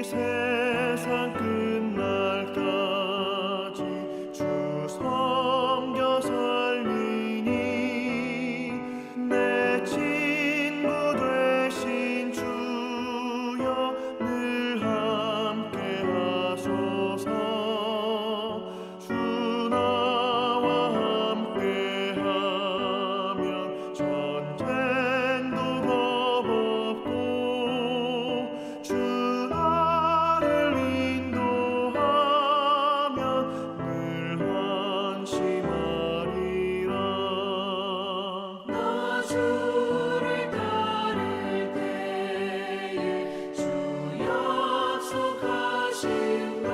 세상 끝날까지 주 섬겨 살리니 내 친구 되신 주여 늘 함께 하소서. 주 나와 함께 하면 전쟁도 겁없고 주 나를 인도하면 늘 안심하리라. 나 주를 따를 때에 주 약속하신 것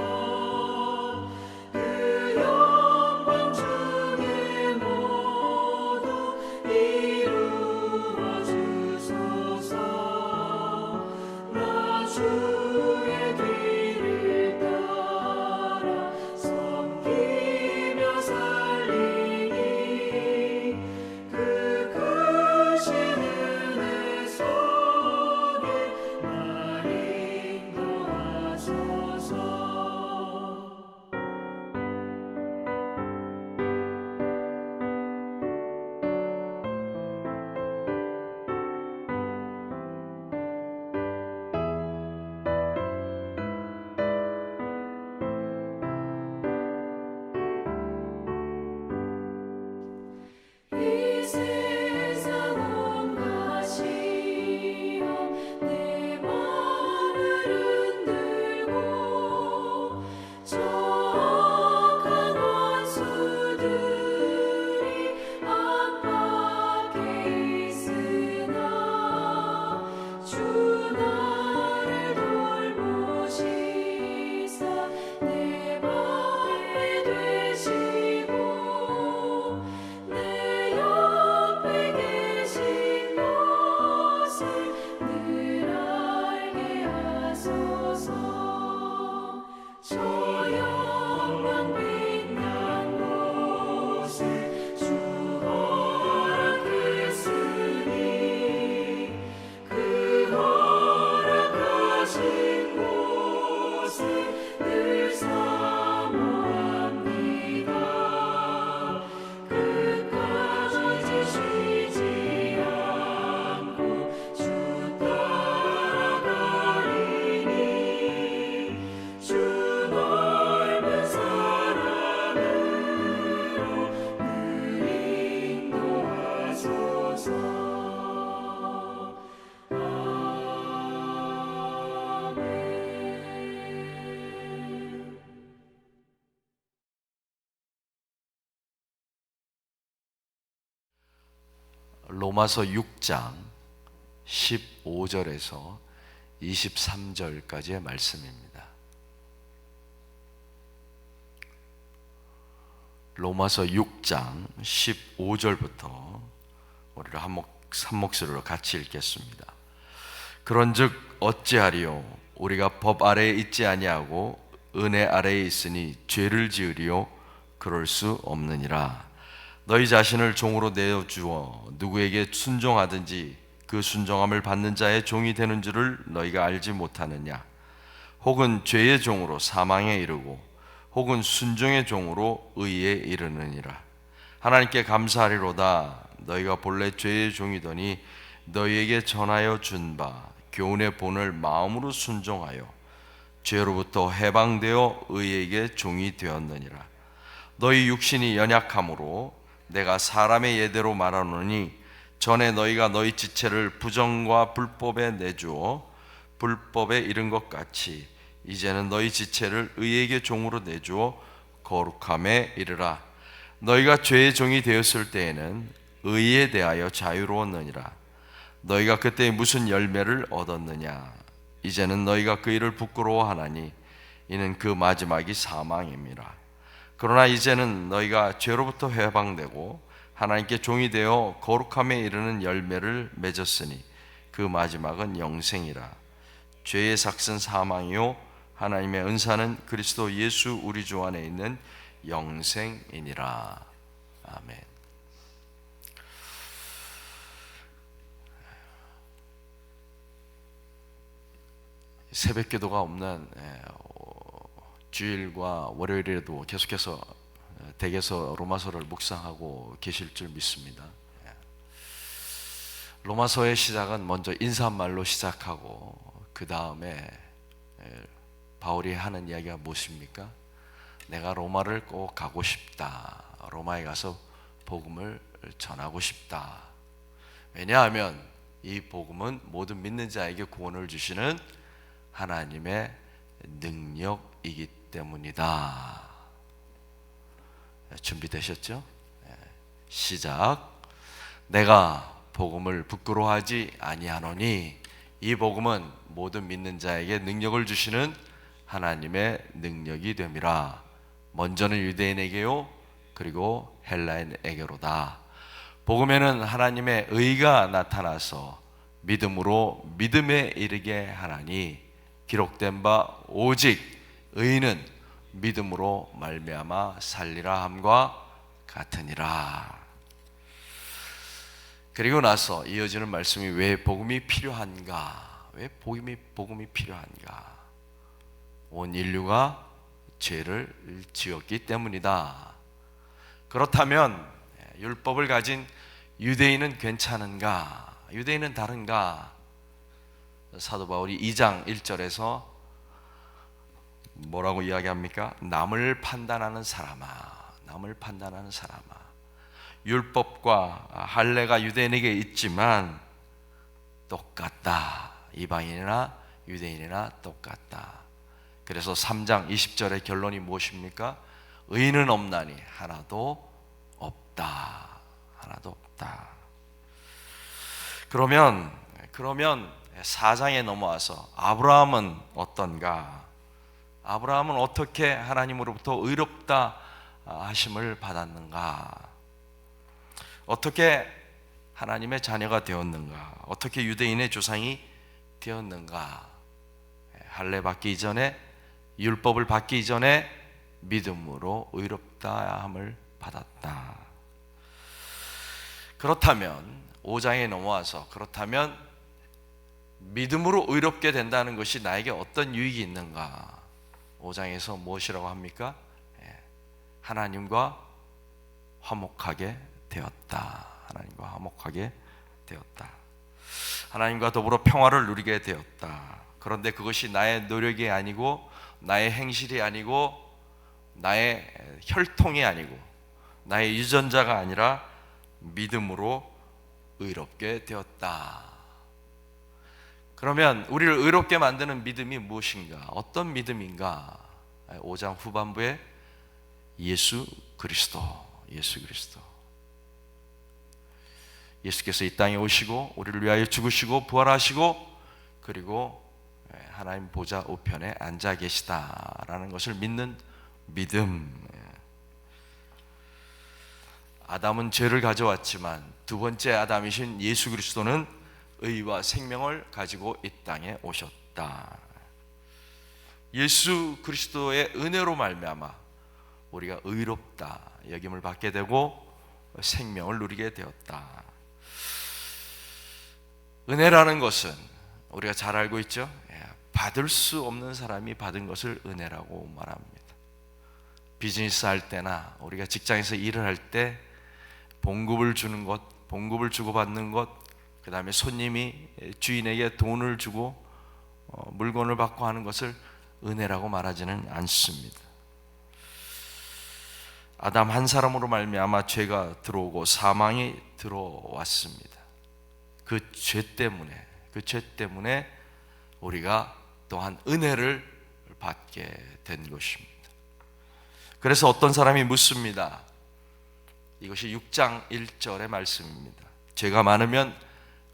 그 영광 중에 모두 이루어 주소서. 나 주의 길을 따라 섬기며 살리니 그 크신 은혜 속에 날 인도하소서. 이 세상 온갖 시험 내 맘을 흔들고 저 악한 원수들이 압박해 있으나 주 나를 돌보시사 내 방패 되시고 내 옆에 계신 것을 늘 알게 하소서. 저 영광 빛난 곳에 주 허락했으니 그 허락하신 곳에 늘 사모합니다. 끝까지 쉬지 않고 주 따라가리니 주 넓은 사랑으로 늘 인도하소서. 아멘. 로마서 6장 15절에서 23절까지의 말씀입니다. 로마서 6장 15절부터 우리가 한 목소리로 같이 읽겠습니다. 그런즉 어찌하리요? 우리가 법 아래에 있지 아니하고 은혜 아래에 있으니 죄를 지으리요? 그럴 수 없느니라. 너희 자신을 종으로 내어주어 누구에게 순종하든지 그 순종함을 받는 자의 종이 되는 줄을 너희가 알지 못하느냐? 혹은 죄의 종으로 사망에 이르고 혹은 순종의 종으로 의에 이르느니라. 하나님께 감사하리로다. 너희가 본래 죄의 종이더니 너희에게 전하여 준 바 교훈의 본을 마음으로 순종하여 죄로부터 해방되어 의에게 종이 되었느니라. 너희 육신이 연약함으로 내가 사람의 예대로 말하노니 전에 너희가 너희 지체를 부정과 불법에 내주어 불법에 이른 것 같이 이제는 너희 지체를 의에게 종으로 내주어 거룩함에 이르라. 너희가 죄의 종이 되었을 때에는 의에 대하여 자유로웠느니라. 너희가 그때 무슨 열매를 얻었느냐? 이제는 너희가 그 일을 부끄러워하나니 이는 그 마지막이 사망임이라. 그러나 이제는 너희가 죄로부터 해방되고 하나님께 종이 되어 거룩함에 이르는 열매를 맺었으니 그 마지막은 영생이라. 죄의 삭은 사망이요 하나님의 은사는 그리스도 예수 우리 주 안에 있는 영생이니라. 아멘. 새벽 기도가 없는 주일과 월요일에도 계속해서 댁에서 로마서를 묵상하고 계실 줄 믿습니다. 로마서의 시작은 먼저 인사말로 시작하고 그 다음에 바울이 하는 이야기가 무엇입니까? 내가 로마를 꼭 가고 싶다. 로마에 가서 복음을 전하고 싶다. 왜냐하면 이 복음은 모든 믿는 자에게 구원을 주시는 하나님의 능력이기 때문이다. 준비되셨죠? 시작. 내가 복음을 부끄러워하지 아니하노니 이 복음은 모든 믿는 자에게 능력을 주시는 하나님의 능력이 됨이라. 먼저는 유대인에게요 그리고 헬라인에게로다. 복음에는 하나님의 의가 나타나서 믿음으로 믿음에 이르게 하나니 기록된 바 오직 의인은 믿음으로 말미암아 살리라 함과 같으니라. 그리고 나서 이어지는 말씀이 왜 복음이 필요한가? 왜 복음이 필요한가? 온 인류가 죄를 지었기 때문이다. 그렇다면 율법을 가진 유대인은 괜찮은가? 유대인은 다른가? 사도 바울이 2장 1절에서 뭐라고 이야기합니까? 남을 판단하는 사람아, 남을 판단하는 사람아. 율법과 할례가 유대인에게 있지만 똑같다. 이방인이나 유대인이나 똑같다. 그래서 3장 20절의 결론이 무엇입니까? 의인은 없나니 하나도 없다. 하나도 없다. 그러면 4장에 넘어와서 아브라함은 어떤가? 아브라함은 어떻게 하나님으로부터 의롭다 하심을 받았는가? 어떻게 하나님의 자녀가 되었는가? 어떻게 유대인의 조상이 되었는가? 할례 받기 이전에, 율법을 받기 이전에 믿음으로 의롭다 함을 받았다. 그렇다면 5장에 넘어와서 그렇다면 믿음으로 의롭게 된다는 것이 나에게 어떤 유익이 있는가? 5장에서 무엇이라고 합니까? 하나님과 화목하게 되었다. 하나님과 화목하게 되었다. 하나님과 더불어 평화를 누리게 되었다. 그런데 그것이 나의 노력이 아니고 나의 행실이 아니고 나의 혈통이 아니고 나의 유전자가 아니라 믿음으로 의롭게 되었다. 그러면 우리를 의롭게 만드는 믿음이 무엇인가? 어떤 믿음인가? 5장 후반부에 예수 그리스도. 예수께서 이 땅에 오시고 우리를 위하여 죽으시고 부활하시고 그리고 하나님 보좌 우편에 앉아 계시다라는 것을 믿는 믿음. 아담은 죄를 가져왔지만 두 번째 아담이신 예수 그리스도는 의와 생명을 가지고 이 땅에 오셨다. 예수 그리스도의 은혜로 말미암아 우리가 의롭다 여김을 받게 되고 생명을 누리게 되었다. 은혜라는 것은 우리가 잘 알고 있죠. 받을 수 없는 사람이 받은 것을 은혜라고 말합니다. 비즈니스 할 때나 우리가 직장에서 일을 할 때 봉급을 주는 것, 봉급을 주고받는 것, 그 다음에 손님이 주인에게 돈을 주고 물건을 받고 하는 것을 은혜라고 말하지는 않습니다. 아담 한 사람으로 말미암아 죄가 들어오고 사망이 들어왔습니다. 그 죄 때문에 우리가 또한 은혜를 받게 된 것입니다. 그래서 어떤 사람이 묻습니다. 이것이 6장 1절의 말씀입니다. 죄가 많으면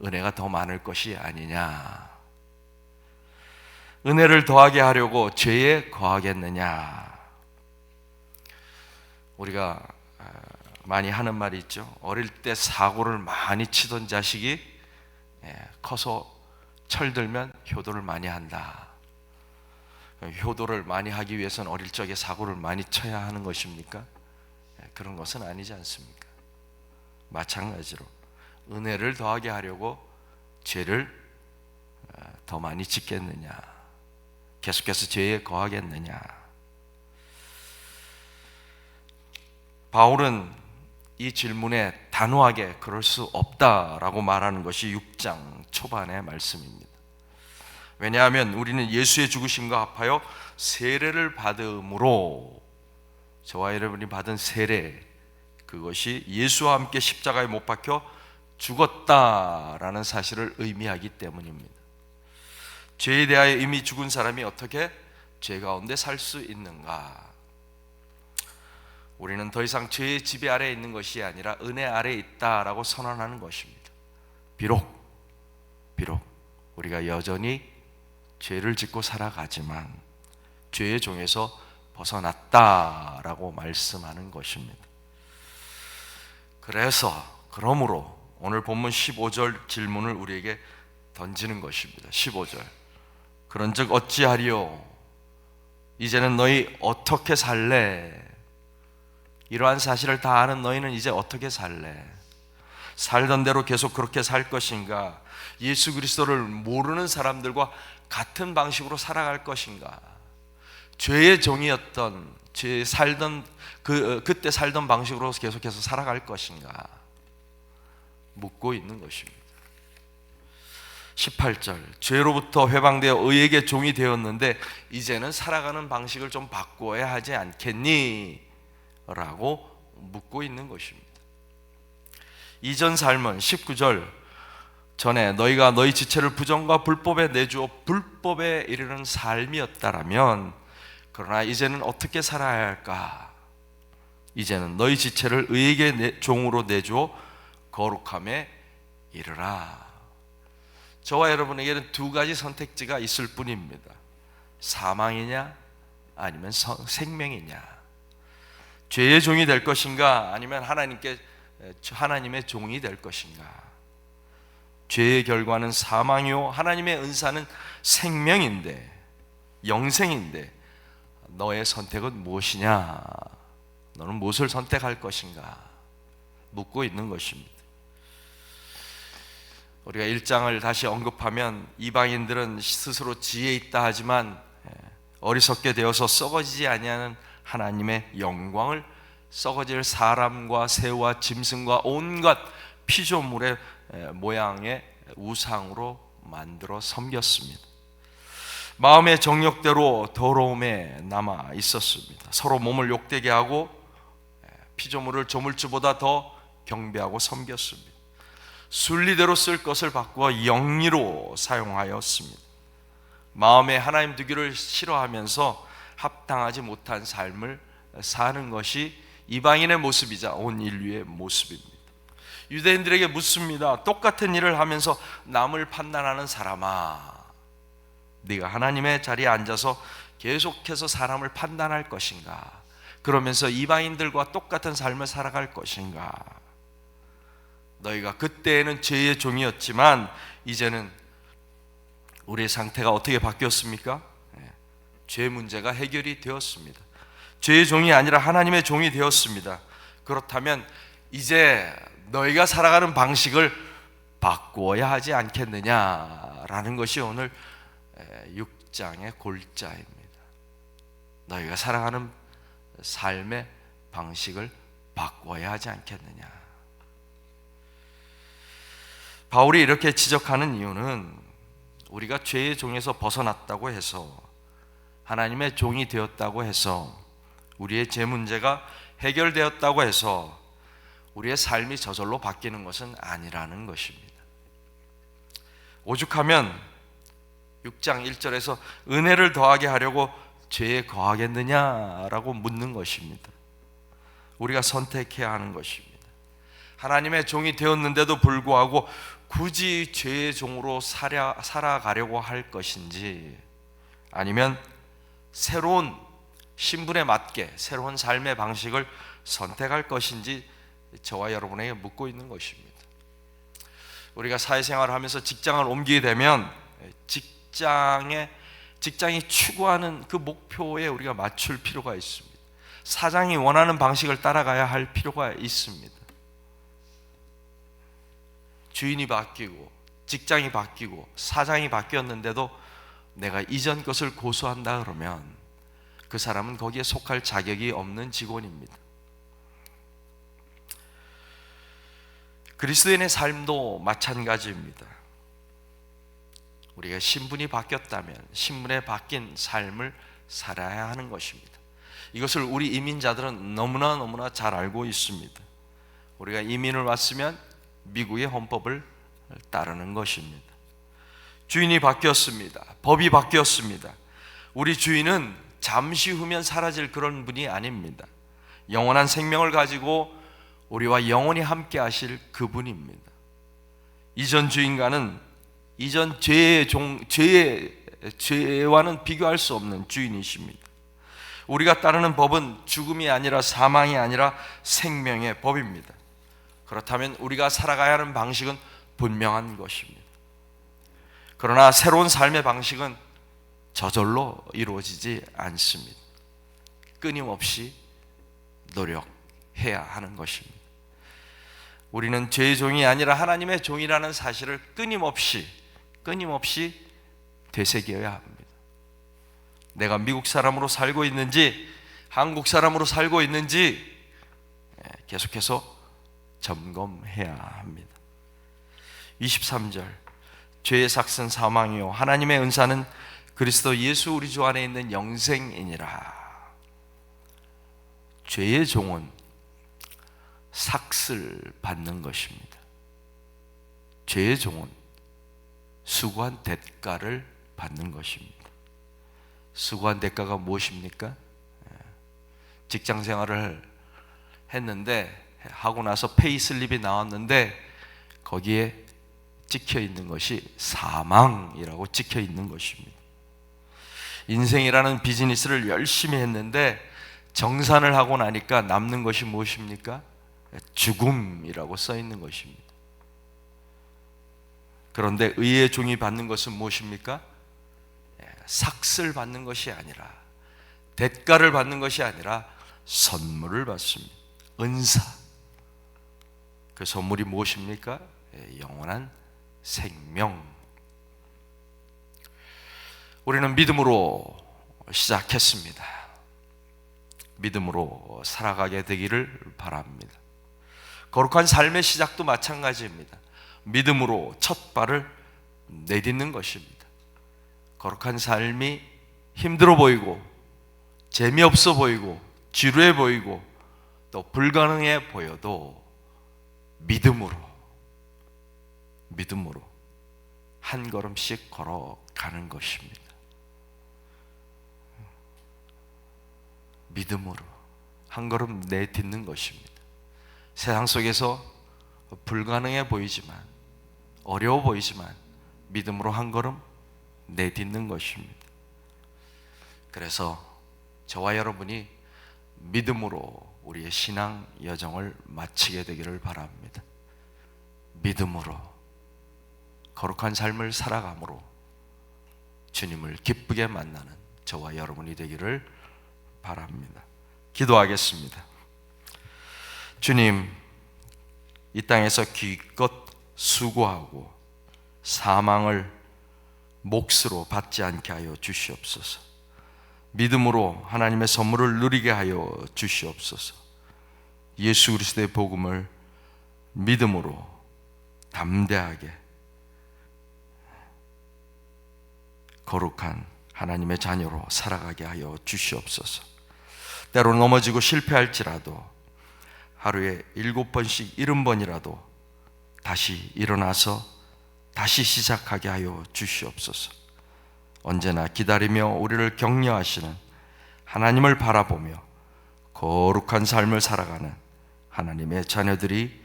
은혜가 더 많을 것이 아니냐? 은혜를 더하게 하려고 죄에 거하겠느냐? 우리가 많이 하는 말이 있죠. 어릴 때 사고를 많이 치던 자식이 커서 철들면 효도를 많이 한다. 효도를 많이 하기 위해서는 어릴 적에 사고를 많이 쳐야 하는 것입니까? 그런 것은 아니지 않습니까? 마찬가지로 은혜를 더하게 하려고 죄를 더 많이 짓겠느냐? 계속해서 죄에 거하겠느냐? 바울은 이 질문에 단호하게 그럴 수 없다라고 말하는 것이 6장 초반의 말씀입니다. 왜냐하면 우리는 예수의 죽으심과 합하여 세례를 받음으로, 저와 여러분이 받은 세례, 그것이 예수와 함께 십자가에 못 박혀 죽었다라는 사실을 의미하기 때문입니다. 죄에 대하여 이미 죽은 사람이 어떻게 죄 가운데 살 수 있는가? 우리는 더 이상 죄의 지배 아래에 있는 것이 아니라 은혜 아래에 있다라고 선언하는 것입니다. 비록 우리가 여전히 죄를 짓고 살아가지만 죄의 종에서 벗어났다라고 말씀하는 것입니다. 그러므로 오늘 본문 15절 질문을 우리에게 던지는 것입니다. 15절. 그런즉 어찌하리요? 이제는 너희 어떻게 살래? 이러한 사실을 다 아는 너희는 이제 어떻게 살래? 살던 대로 계속 그렇게 살 것인가? 예수 그리스도를 모르는 사람들과 같은 방식으로 살아갈 것인가? 죄의 종이었던, 그때 살던 방식으로 계속해서 살아갈 것인가? 묻고 있는 것입니다. 18절. 죄로부터 해방되어 의에게 종이 되었는데 이제는 살아가는 방식을 좀 바꾸어야 하지 않겠니? 라고 묻고 있는 것입니다. 이전 삶은 19절 전에 너희가 너희 지체를 부정과 불법에 내주어 불법에 이르는 삶이었다라면, 그러나 이제는 어떻게 살아야 할까? 이제는 너희 지체를 의에게 종으로 내주어 거룩함에 이르라. 저와 여러분에게는 두 가지 선택지가 있을 뿐입니다. 사망이냐 아니면 생명이냐. 죄의 종이 될 것인가 아니면 하나님의 종이 될 것인가. 죄의 결과는 사망이요 하나님의 은사는 생명인데, 영생인데 너의 선택은 무엇이냐? 너는 무엇을 선택할 것인가? 묻고 있는 것입니다. 우리가 1장을 다시 언급하면 이방인들은 스스로 지혜 있다 하지만 어리석게 되어서 썩어지지 아니하는 하나님의 영광을 썩어질 사람과 새와 짐승과 온갖 피조물의 모양의 우상으로 만들어 섬겼습니다. 마음의 정욕대로 더러움에 남아 있었습니다. 서로 몸을 욕되게 하고 피조물을 조물주보다 더 경배하고 섬겼습니다. 순리대로 쓸 것을 바꾸어 영리로 사용하였습니다. 마음에 하나님 두기를 싫어하면서 합당하지 못한 삶을 사는 것이 이방인의 모습이자 온 인류의 모습입니다. 유대인들에게 묻습니다. 똑같은 일을 하면서 남을 판단하는 사람아, 네가 하나님의 자리에 앉아서 계속해서 사람을 판단할 것인가? 그러면서 이방인들과 똑같은 삶을 살아갈 것인가? 너희가 그때에는 죄의 종이었지만 이제는 우리의 상태가 어떻게 바뀌었습니까? 죄 문제가 해결이 되었습니다. 죄의 종이 아니라 하나님의 종이 되었습니다. 그렇다면 이제 너희가 살아가는 방식을 바꾸어야 하지 않겠느냐라는 것이 오늘 6장의 골자입니다. 너희가 살아가는 삶의 방식을 바꾸어야 하지 않겠느냐. 바울이 이렇게 지적하는 이유는 우리가 죄의 종에서 벗어났다고 해서, 하나님의 종이 되었다고 해서, 우리의 죄 문제가 해결되었다고 해서 우리의 삶이 저절로 바뀌는 것은 아니라는 것입니다. 오죽하면 6장 1절에서 은혜를 더하게 하려고 죄에 거하겠느냐라고 묻는 것입니다. 우리가 선택해야 하는 것입니다. 하나님의 종이 되었는데도 불구하고 굳이 죄의 종으로 살아가려고 할 것인지, 아니면 새로운 신분에 맞게 새로운 삶의 방식을 선택할 것인지 저와 여러분에게 묻고 있는 것입니다. 우리가 사회생활을 하면서 직장을 옮기게 되면 직장이 추구하는 그 목표에 우리가 맞출 필요가 있습니다. 사장이 원하는 방식을 따라가야 할 필요가 있습니다. 주인이 바뀌고 직장이 바뀌고 사장이 바뀌었는데도 내가 이전 것을 고수한다 그러면 그 사람은 거기에 속할 자격이 없는 직원입니다. 그리스도인의 삶도 마찬가지입니다. 우리가 신분이 바뀌었다면 신분에 바뀐 삶을 살아야 하는 것입니다. 이것을 우리 이민자들은 너무나 잘 알고 있습니다. 우리가 이민을 왔으면 미국의 헌법을 따르는 것입니다. 주인이 바뀌었습니다. 법이 바뀌었습니다. 우리 주인은 잠시 후면 사라질 그런 분이 아닙니다. 영원한 생명을 가지고 우리와 영원히 함께 하실 그분입니다. 이전 주인과는 이전 죄와는 비교할 수 없는 주인이십니다. 우리가 따르는 법은 죽음이 아니라 사망이 아니라 생명의 법입니다. 그렇다면 우리가 살아가야 하는 방식은 분명한 것입니다. 그러나 새로운 삶의 방식은 저절로 이루어지지 않습니다. 끊임없이 노력해야 하는 것입니다. 우리는 죄의 종이 아니라 하나님의 종이라는 사실을 끊임없이 되새겨야 합니다. 내가 미국 사람으로 살고 있는지 한국 사람으로 살고 있는지 계속해서 점검해야 합니다. 23절, 죄의 삭은 사망이요 하나님의 은사는 그리스도 예수 우리 주 안에 있는 영생이니라. 죄의 종은 삭을 받는 것입니다. 죄의 종은 수고한 대가를 받는 것입니다. 수고한 대가가 무엇입니까? 직장 생활을 했는데 하고 나서 페이슬립이 나왔는데 거기에 찍혀 있는 것이 사망이라고 찍혀 있는 것입니다. 인생이라는 비즈니스를 열심히 했는데 정산을 하고 나니까 남는 것이 무엇입니까? 죽음이라고 써 있는 것입니다. 그런데 의의 종이 받는 것은 무엇입니까? 삭을 받는 것이 아니라, 대가를 받는 것이 아니라 선물을 받습니다. 은사. 그 선물이 무엇입니까? 영원한 생명. 우리는 믿음으로 시작했습니다. 믿음으로 살아가게 되기를 바랍니다. 거룩한 삶의 시작도 마찬가지입니다. 믿음으로 첫 발을 내딛는 것입니다. 거룩한 삶이 힘들어 보이고 재미없어 보이고 지루해 보이고 또 불가능해 보여도 믿음으로 한 걸음씩 걸어가는 것입니다. 믿음으로 한 걸음 내딛는 것입니다. 세상 속에서 불가능해 보이지만, 어려워 보이지만 믿음으로 한 걸음 내딛는 것입니다. 그래서 저와 여러분이 믿음으로 우리의 신앙 여정을 마치게 되기를 바랍니다. 믿음으로 거룩한 삶을 살아감으로 주님을 기쁘게 만나는 저와 여러분이 되기를 바랍니다. 기도하겠습니다. 주님, 이 땅에서 기껏 수고하고 사망을 몫으로 받지 않게 하여 주시옵소서. 믿음으로 하나님의 선물을 누리게 하여 주시옵소서. 예수 그리스도의 복음을 믿음으로 담대하게 거룩한 하나님의 자녀로 살아가게 하여 주시옵소서. 때로 넘어지고 실패할지라도 하루에 7번씩 70번이라도 다시 일어나서 다시 시작하게 하여 주시옵소서. 언제나 기다리며 우리를 격려하시는 하나님을 바라보며 거룩한 삶을 살아가는 하나님의 자녀들이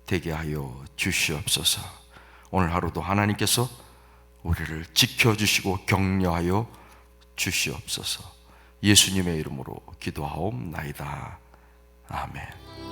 되게 하여 주시옵소서. 오늘 하루도 하나님께서 우리를 지켜주시고 격려하여 주시옵소서. 예수님의 이름으로 기도하옵나이다. 아멘.